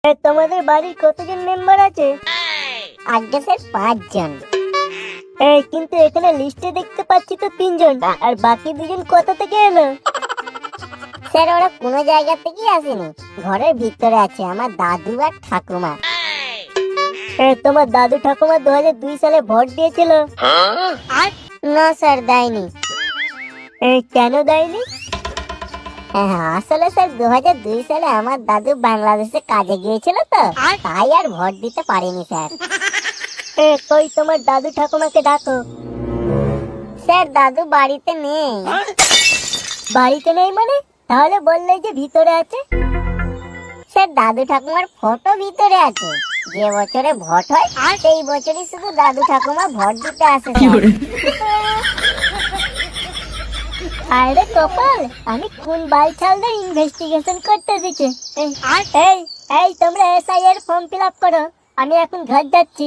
তোমাদের বাড়ির কতজন মেম্বার আছে? আজকে স্যার 5 জন। কিন্তু এখানে লিস্টে দেখতে পাচ্ছি তো 3 জন, আর বাকি 2 জন কোথা থেকে এলো? স্যার ওরা কোনো জায়গা থেকেই আসেনি, ঘরের ভিতরে আছে আমার দাদু আর ঠাকুমা। তোমার দাদু ঠাকুমা 2002 সালে ভোট দিয়েছিল? না স্যার দেয়নি। কেন দেয়নি? আসলে স্যার 2002 সালে আমার দাদু বাংলাদেশে কাজে গিয়েছিল তো, তাই আর ভোট দিতে পারিনি স্যার। কই তোমার দাদু ঠাকুমাকে ডাকো। স্যার দাদু বাড়িতে নেই। বাড়িতে নেই মানে? তাহলে বললে যে ভিতরে আছে। স্যার দাদু ঠাকুমার ফটো ভিতরে আছে, যে বছরে ভোট হয় সেই বছরই শুধু দাদু ঠাকুমা ভোট দিতে আসে স্যার। আরে কপাল, আমি কোন বালছালদের ইনভেস্টিগেশন করতে দিচ্ছে। এই তোমরা এসআই এর ফর্ম ফিল আপ করো, আমি এখন ঘর যাচ্ছি।